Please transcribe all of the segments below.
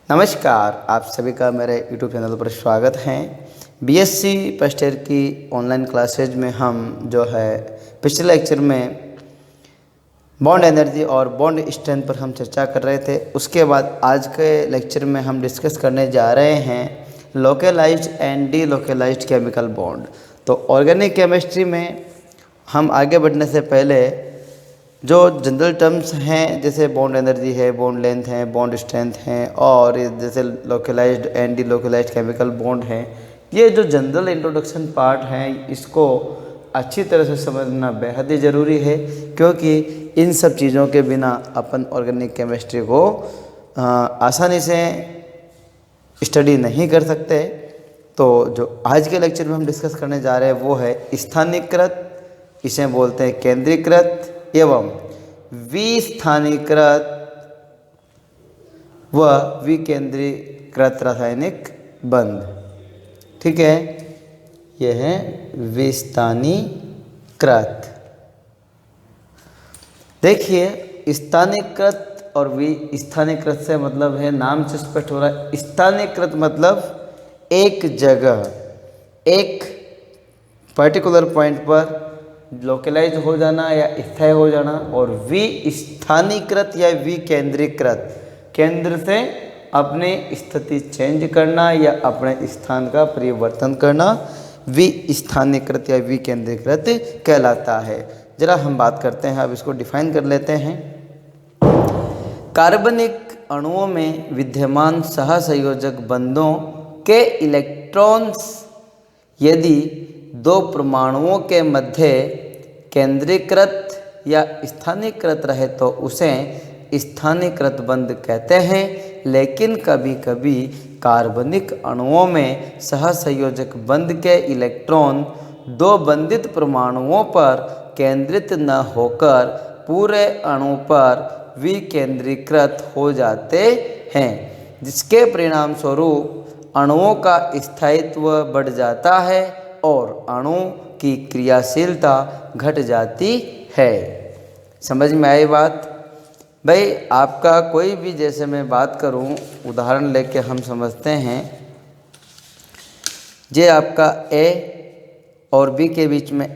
नमस्कार, आप सभी का मेरे YouTube चैनल पर स्वागत है। बीएससी फर्स्ट ईयर की ऑनलाइन क्लासेज में हम जो है पिछले लेक्चर में बॉन्ड एनर्जी और बॉन्ड स्ट्रेंथ पर हम चर्चा कर रहे थे। उसके बाद आज के लेक्चर में हम डिस्कस करने जा रहे हैं localised and delocalised chemical bond. तो ऑर्गेनिक केमिस्ट्री में हम आगे बढ़ने से पहले जो जनरल टर्म्स हैं जैसे बॉन्ड एनर्जी है, बॉन्ड लेंथ है, बॉन्ड स्ट्रेंथ है और जैसे localised and delocalised chemical bond हैं, ये जो जनरल इंट्रोडक्शन पार्ट है इसको अच्छी तरह से समझना बेहद ही ज़रूरी है, क्योंकि इन सब चीज़ों के बिना अपन ऑर्गेनिक केमिस्ट्री को आसानी से स्टडी नहीं कर सकते। तो जो आज के लेक्चर में हम डिस्कस करने जा रहे हैं वो है स्थानीयकृत, इसे बोलते हैं केंद्रीकृत एवं विस्थानीकृत व विकेंद्रीकृत रासायनिक बंध। ठीक है, यह है विस्थानीकृत। देखिए, स्थानीयकृत और विस्थानीकृत से मतलब है, नाम से स्पष्ट हो रहा है। स्थानीयकृत मतलब एक जगह, एक पर्टिकुलर पॉइंट पर लोकलाइज हो जाना या स्थायी हो जाना, और विस्थानीकृत या विकेंद्रीकृत, केंद्र से अपनी स्थिति चेंज करना या अपने स्थान का परिवर्तन करना विस्थानीकृत या विकेंद्रीकृत कहलाता है। जरा हम बात करते हैं, अब इसको डिफाइन कर लेते हैं। कार्बनिक अणुओं में विद्यमान सहसंयोजक बंधों के इलेक्ट्रॉन्स यदि दो परमाणुओं के मध्य केंद्रीकृत या स्थानीयकृत रहे तो उसे स्थानीयकृत बंध कहते हैं। लेकिन कभी कभी कार्बनिक अणुओं में सहसंयोजक बंध के इलेक्ट्रॉन दो बंधित परमाणुओं पर केंद्रित न होकर पूरे अणु पर विकेंद्रीकृत हो जाते हैं, जिसके परिणाम स्वरूप अणुओं का स्थायित्व बढ़ जाता है और अणु की क्रियाशीलता घट जाती है। समझ में आई बात? भाई, आपका कोई भी, जैसे मैं बात करूं, उदाहरण लेके हम समझते हैं। ये आपका ए और बी के बीच में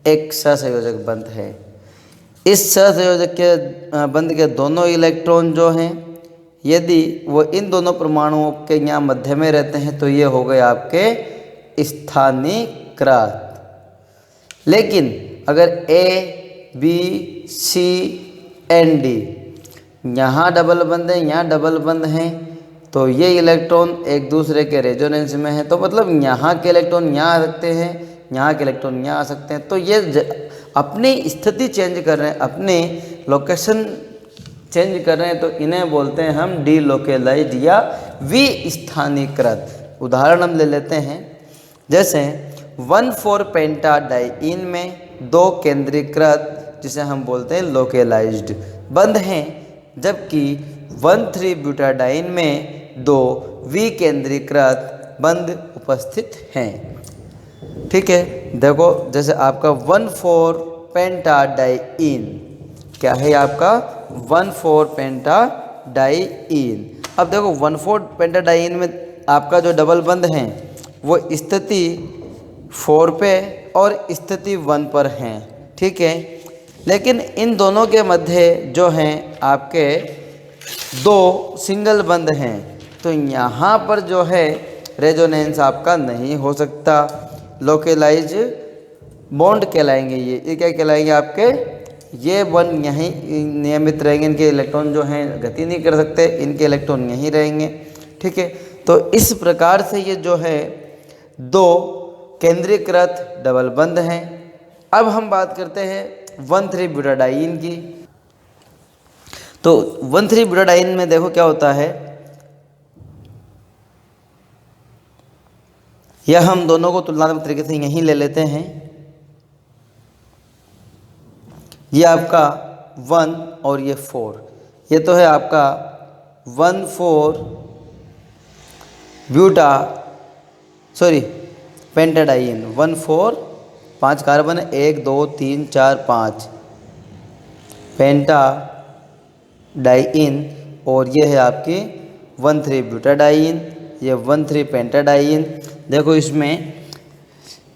एक सहसंयोजक बंध है। इस सहसंयोजक के बंध के दोनों इलेक्ट्रॉन जो हैं, यदि वो इन दोनों परमाणुओं के यहाँ मध्य में रहते हैं तो ये हो गए आपके स्थानीयकृत। लेकिन अगर ए, बी, सी एंड डी यहाँ डबल बंद है, यहाँ डबल बंद हैं, तो ये इलेक्ट्रॉन एक दूसरे के रेजोनेंस में है, तो मतलब यहाँ के इलेक्ट्रॉन यहाँ आ सकते हैं, यहाँ के इलेक्ट्रॉन यहाँ आ सकते हैं। तो ये अपनी स्थिति चेंज कर रहे हैं, अपने लोकेशन चेंज कर रहे हैं, तो इन्हें बोलते हैं हम डीलोकलाइज्ड या विस्थानीकृत। उदाहरण हम ले लेते हैं, जैसे 1,4 पेंटाडाइइन में दो केंद्रीकृत, जिसे हम बोलते हैं लोकलाइज्ड बंध हैं, जबकि 1,3 ब्यूटाडाइन में दो विकेंद्रीकृत बंध उपस्थित हैं। ठीक है, देखो, जैसे आपका 1,4 पेंटाडाइइन क्या है, आपका 1,4 पेंटाडाइइन। अब देखो, 1,4 पेंटाडाइइन में आपका जो डबल बंध हैं वो स्थिति 4 पे और स्थिति 1 पर हैं। ठीक है, लेकिन इन दोनों के मध्य जो हैं आपके दो सिंगल बंध हैं, तो यहाँ पर जो है रेजोनेंस आपका नहीं हो सकता। लोकलाइज बॉन्ड कहलाएंगे ये क्या कहलाएंगे आपके? ये बॉन्ड यहीं नियमित रहेंगे, इनके इलेक्ट्रॉन जो हैं गति नहीं कर सकते, इनके इलेक्ट्रॉन यहीं रहेंगे। ठीक है, तो इस प्रकार से ये जो है दो केंद्रीकृत डबल बंध हैं। अब हम बात करते हैं 1,3 ब्यूटाडाइन की। तो 1,3 ब्यूटाडाइन में देखो क्या होता है, यह हम दोनों को तुलनात्मक तरीके से यहीं ले लेते हैं। ये आपका 1 और ये 4, ये तो है आपका 1,4 पेंटाडाइन। 1,4 5 कार्बन है, 1 2 3 4 5 पेंटाडाइन, और ये है आपकी 1,3 ब्यूटाडाइन, ये 1,3 पेंटाडाइन। देखो इसमें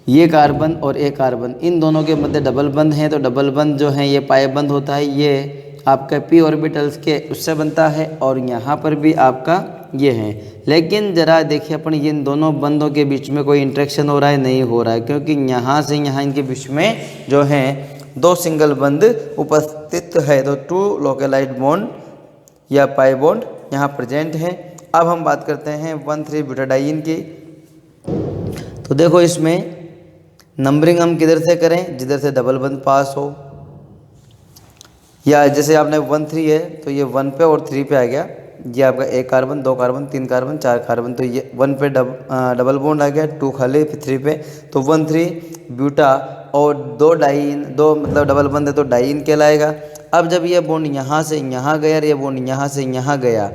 ये कार्बन और ये कार्बन इन दोनों के मध्य डबल बंध है, तो डबल बंध जो है ये पाई बंध होता है, ये आपका p ऑर्बिटल्स के उससे बनता है, और यहाँ पर भी आपका ये है। लेकिन ज़रा देखिए अपन, ये इन दोनों बंधों के बीच में कोई इंट्रैक्शन हो रहा है? नहीं हो रहा है, क्योंकि यहाँ से यहाँ इनके बीच में जो है 2 सिंगल बंध उपस्थित है। तो 2 लोकलाइज्ड बॉन्ड या पाई बॉन्ड यहाँ प्रेजेंट है। अब हम बात करते हैं 1,3 ब्यूटाडाइन की। तो देखो इसमें नंबरिंग हम किधर से करें? जिधर से डबल बंध पास हो, या जैसे आपने 1,3 है तो ये 1 पे और 3 पे आ गया, ये आपका 1 कार्बन 2 कार्बन 3 कार्बन 4 कार्बन, तो ये 1 पे डबल बॉन्ड आ गया, 2 खाली 3 पे, तो 1,3 ब्यूटा और 2 डाइन, 2 मतलब डबल बंध है तो डाइन कहलाएगा। अब जब ये बॉन्ड यहाँ से यहाँ गया और ये बॉन्ड यहाँ से यहाँ गया,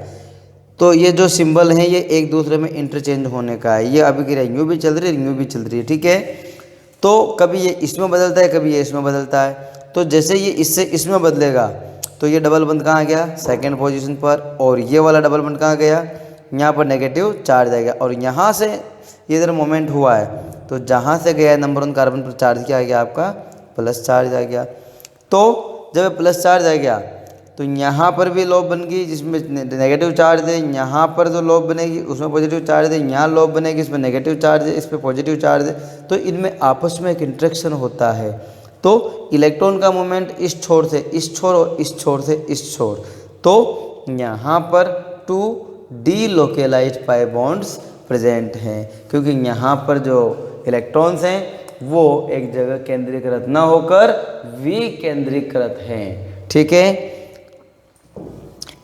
तो ये जो सिंबल है ये एक दूसरे में इंटरचेंज होने का है। ये अभी क्रिया यूँ भी चल रही है, यूँ भी चल रही है, ठीक है। तो कभी ये इसमें बदलता है, कभी ये इसमें बदलता है। तो जैसे ये इससे इसमें बदलेगा तो ये डबल बंध कहाँ गया? सेकंड पोजीशन पर। और ये वाला डबल बंध कहाँ गया? यहाँ पर नेगेटिव चार्ज आएगा। और यहाँ से ये इधर मोमेंट हुआ है, तो जहाँ से गया नंबर 1 कार्बन पर चार्ज क्या आ गया? आपका प्लस चार्ज आ गया। तो जब प्लस चार्ज आ गया तो यहाँ पर भी लॉब बन गई जिसमें नेगेटिव चार्ज है, यहाँ पर जो लॉब बनेगी उसमें पॉजिटिव चार्ज है, यहाँ लॉब बनेगी इसमें नेगेटिव चार्ज है, इस पर पॉजिटिव चार्ज है। तो इनमें आपस में एक इंट्रैक्शन होता है। तो इलेक्ट्रॉन का मूवमेंट इस छोर से इस छोर और इस छोर से इस छोर, तो यहाँ पर 2 डीलोकेलाइज्ड पाई बॉन्ड्स प्रेजेंट हैं, क्योंकि यहाँ पर जो इलेक्ट्रॉन्स हैं वो एक जगह केंद्रीकृत न होकर विकेंद्रीकृत हैं, ठीक है।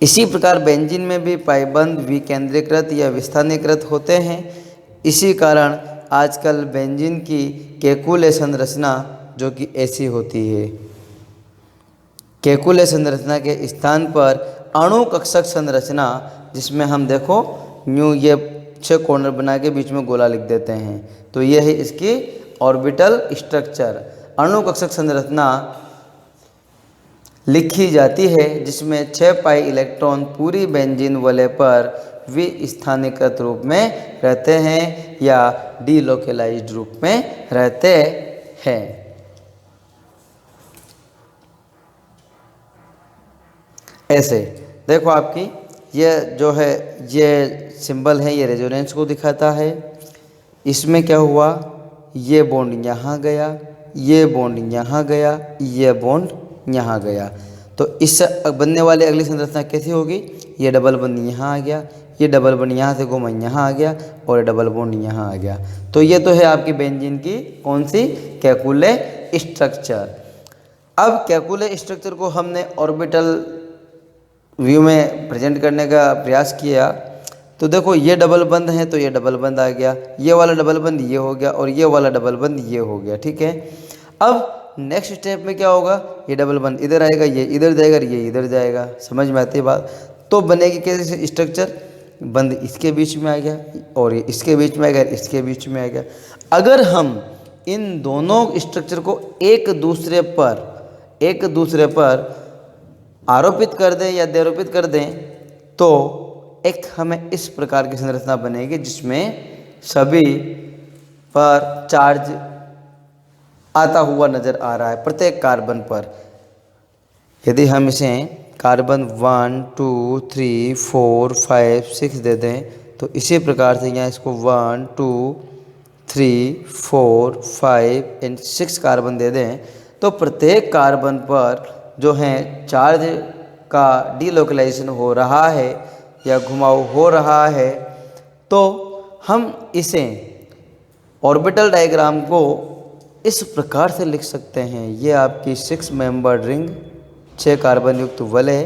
इसी प्रकार बेंजीन में भी पाइबंद विकेंद्रीकृत या विस्थानीकृत होते हैं। इसी कारण आजकल बेंजीन की केकुले संरचना जो कि ऐसी होती है। केकुले संरचना के स्थान पर अणु कक्षक संरचना, जिसमें हम देखो न्यू ये 6 कॉर्नर बना के बीच में गोला लिख देते हैं, तो ये है इसकी ऑर्बिटल स्ट्रक्चर। अणु कक्षक संरचना लिखी जाती है जिसमें 6 पाई इलेक्ट्रॉन पूरी बेंजीन वलय पर विस्थानीकृत रूप में रहते हैं या डीलोकेलाइज्ड रूप में रहते हैं। ऐसे देखो आपकी ये जो है ये सिंबल है, ये रेजोनेंस को दिखाता है। इसमें क्या हुआ? ये बॉन्ड यहाँ गया, ये बॉन्ड यहाँ गया, ये बॉन्ड यहाँ गया, तो इससे बनने वाली अगली संरचना कैसी होगी? ये डबल बॉन्ड यहाँ आ गया, ये डबल बॉन्ड यहाँ से घूमा यहाँ आ गया, और डबल बॉन्ड यहाँ आ गया। तो ये तो है आपकी बेंजीन की कौन सी? Kekule structure. अब केकुले स्ट्रक्चर को हमने ऑर्बिटल व्यू में प्रेजेंट करने का प्रयास किया। तो देखो ये डबल बंद है तो ये डबल बंद आ गया, ये वाला डबल बंद ये हो गया, और ये वाला डबल बंद ये हो गया, ठीक है। अब नेक्स्ट स्टेप में क्या होगा? ये डबल बंद इधर आएगा, ये इधर जाएगा, ये इधर जाएगा। समझ में आती है बात? तो बनेगी कैसे स्ट्रक्चर? बंद इसके बीच में आ गया, और ये इसके बीच में आ गया, इसके बीच में आ गया। अगर हम इन दोनों स्ट्रक्चर को एक दूसरे पर आरोपित कर दें या देरोपित कर दें, तो एक हमें इस प्रकार की संरचना बनेगी जिसमें सभी पर चार्ज आता हुआ नजर आ रहा है प्रत्येक कार्बन पर। यदि हम इसे कार्बन 1 2 3 4 5 6 दे दें, तो इसी प्रकार से यहाँ इसको 1 2 3 4 5 एंड 6 कार्बन दे दें, तो प्रत्येक कार्बन पर जो है चार्ज का डीलोकलाइजेशन हो रहा है या घुमाव हो रहा है। तो हम इसे ऑर्बिटल डायग्राम को इस प्रकार से लिख सकते हैं। ये आपकी 6 मेंबर्ड रिंग 6 कार्बन युक्त वलय,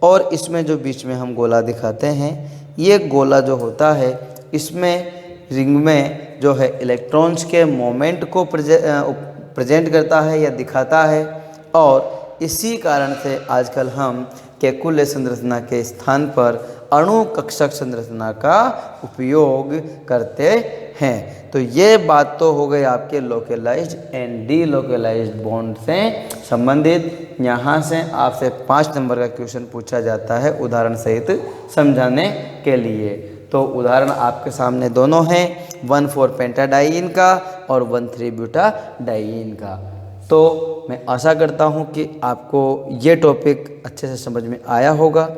और इसमें जो बीच में हम गोला दिखाते हैं, ये गोला जो होता है इसमें रिंग में जो है इलेक्ट्रॉन्स के मोमेंट को प्रेजेंट करता है या दिखाता है। और इसी कारण से आजकल हम केकुले संरचना के स्थान पर अणु कक्षक संरचना का उपयोग करते हैं। तो ये बात तो हो गई आपके लोकलाइज्ड एंड डीलोकलाइज्ड बॉन्ड से संबंधित। यहाँ से आपसे 5 नंबर का क्वेश्चन पूछा जाता है उदाहरण सहित समझाने के लिए। तो उदाहरण आपके सामने दोनों हैं, 1,4 पेंटाडाइइन का और 1,3 ब्यूटाडाइइन का। तो मैं आशा करता हूँ कि आपको ये टॉपिक अच्छे से समझ में आया होगा।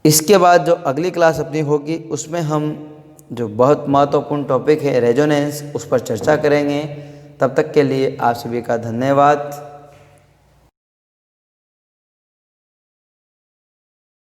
इसके बाद जो अगली क्लास अपनी होगी उसमें हम जो बहुत महत्वपूर्ण टॉपिक है रेजोनेंस, उस पर चर्चा करेंगे। तब तक के लिए आप सभी का धन्यवाद।